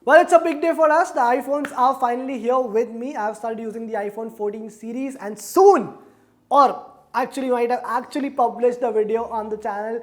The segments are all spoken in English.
Well, it's a big day for us. The iPhones are finally here with me. I've started using the iPhone 14 series and soon, or actually might have actually published the video on the channel.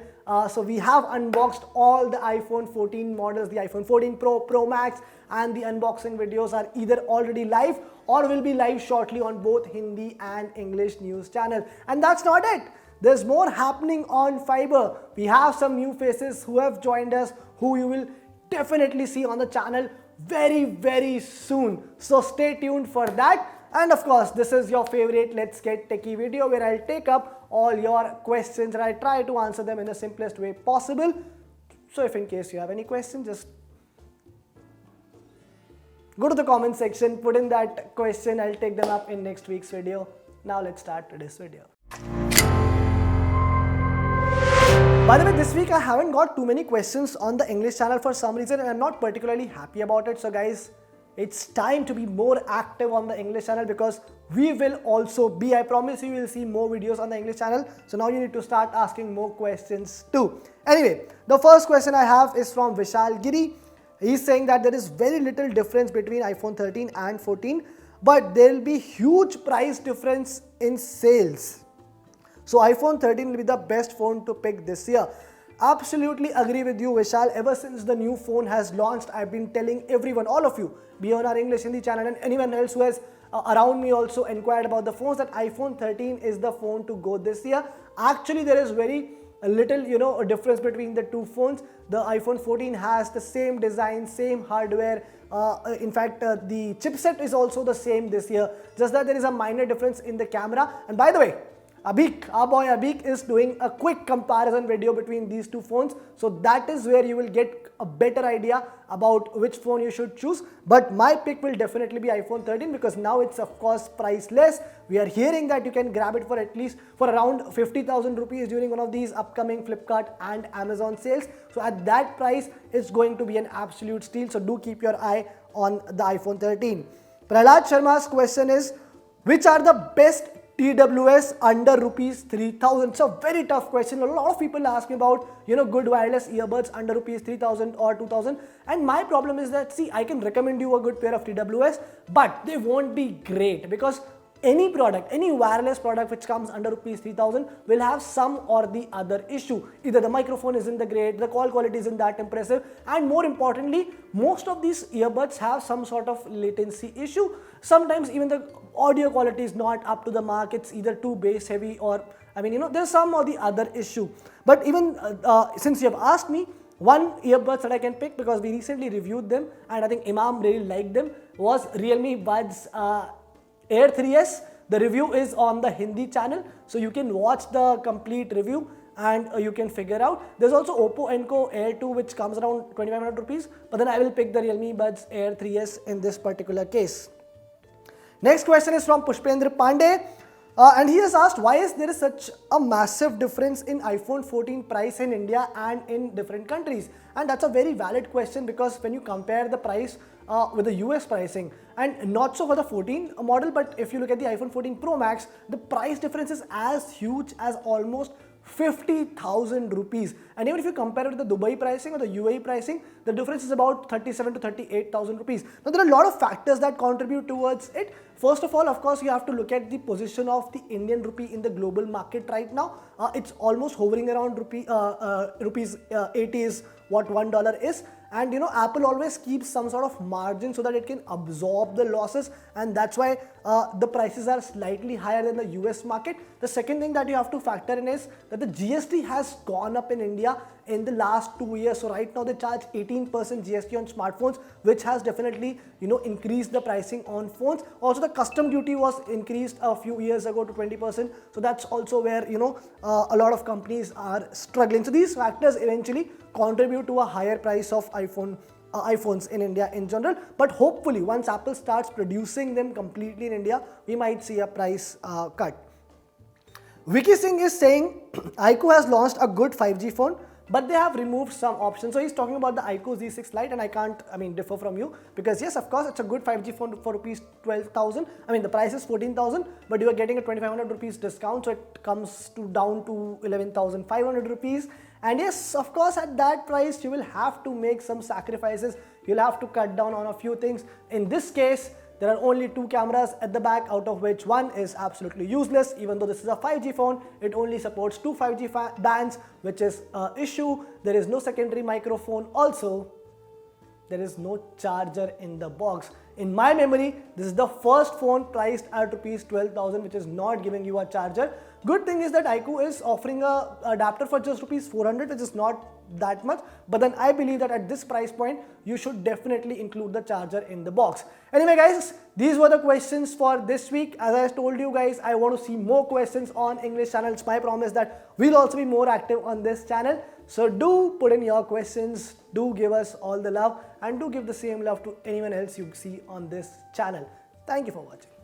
So we have unboxed all the iPhone 14 models, the iPhone 14 Pro, Pro Max, and the unboxing videos are either already live or will be live shortly on both Hindi and English news channel. And that's not it. There's more happening on Fiiber. We have some new faces who have joined us, who you will definitely see on the channel very soon. So stay tuned for that. And of course, this is your favorite Let's Get Techie video where I'll take up all your questions and I try to answer them in the simplest way possible. So if in case you have any questions, just go to the comment section, put in that question, I'll take them up in next week's video. Now let's start today's video. By the way, this week I haven't got too many questions on the English channel for some reason and I'm not particularly happy about it. So guys, it's time to be more active on the English channel because we will also be, I promise you will see more videos on the English channel. So now you need to start asking more questions too. Anyway, the first question I have is from Vishal Giri. He's saying that there is very little difference between iPhone 13 and 14, but there will be huge price difference in sales. So iPhone 13 will be the best phone to pick this year. Absolutely agree with you, Vishal. Ever since the new phone has launched, I've been telling everyone, all of you, be on our English Hindi channel and anyone else who has around me also inquired about the phones, that iPhone 13 is the phone to go this year. Actually, there is very little, a difference between the two phones. The iPhone 14 has the same design, same hardware. In fact, the chipset is also the same this year. Just that there is a minor difference in the camera. And by the way, Abhik, our boy Abhik is doing a quick comparison video between these two phones. So that is where you will get a better idea about which phone you should choose. But my pick will definitely be iPhone 13 because now it's of course priceless. We are hearing that you can grab it for at least for around 50,000 rupees during one of these upcoming Flipkart and Amazon sales. So at that price, it's going to be an absolute steal. So do keep your eye on the iPhone 13. Prahlad Sharma's question is, which are the best TWS under rupees 3000? It's a very tough question. A lot of people ask me about, good wireless earbuds under rupees 3000 or 2000. And my problem is that, see, I can recommend you a good pair of TWS, but they won't be great because any product, any wireless product which comes under rupees 3000 will have some or the other issue. Either the microphone isn't that great, the call quality isn't that impressive, and more importantly, most of these earbuds have some sort of latency issue. Sometimes even the audio quality is not up to the mark. It's either too bass heavy or, there's some or the other issue. But even since you have asked me, one earbuds that I can pick because we recently reviewed them and I think Imam really liked them was Realme Buds Air 3S. The review is on the Hindi channel, so you can watch the complete review and you can figure out. There's also Oppo Enco Air 2 which comes around 2500 rupees, but then I will pick the Realme Buds Air 3S in this particular case. Next question is from Pushpendra Pandey and he has asked, why is there such a massive difference in iPhone 14 price in India and in different countries? And that's a very valid question because when you compare the price with the US pricing, and not so for the 14 model, but if you look at the iPhone 14 Pro Max, the price difference is as huge as almost 50,000 rupees. And even if you compare it to the Dubai pricing or the UAE pricing, the difference is about 37 to 38,000 rupees. Now there are a lot of factors that contribute towards it. First of all, of course, you have to look at the position of the Indian rupee in the global market right now. It's almost hovering around rupees 80 is what $1 is. And Apple always keeps some sort of margin so that it can absorb the losses, and that's why the prices are slightly higher than the US market. The second thing that you have to factor in is that the GST has gone up in India in the last 2 years. So right now they charge 18% GST on smartphones, which has definitely increased the pricing on phones. Also the custom duty was increased a few years ago to 20%. So that's also where a lot of companies are struggling. So these factors eventually contribute to a higher price of iPhones in India in general. But hopefully once Apple starts producing them completely in India, we might see a price cut. Vicky Singh is saying iQOO has launched a good 5G phone, but they have removed some options. So he's talking about the iQOO Z6 Lite, and I can't differ from you because yes, of course, it's a good 5G phone for rupees 12,000. The price is 14,000, but you are getting a 2,500 rupees discount, so it comes down to 11,500 rupees. And yes, of course, at that price, you will have to make some sacrifices. you'll have to cut down on a few things. In this case, there are only 2 cameras at the back, out of which one is absolutely useless. Even though this is a 5G phone, it only supports 2 5G bands, which is an issue. There is no secondary microphone. Also, there is no charger in the box. In my memory, this is the first phone priced at rupees 12,000 which is not giving you a charger. Good thing is that iQOO is offering a adapter for just rupees 400, which is not that much, but then I believe that at this price point you should definitely include the charger in the box. Anyway guys, these were the questions for this week. As I told you guys, I want to see more questions on English channel. It's my promise that we'll also be more active on this channel. So do put in your questions, do give us all the love, and do give the same love to anyone else you see on this channel. Thank you for watching.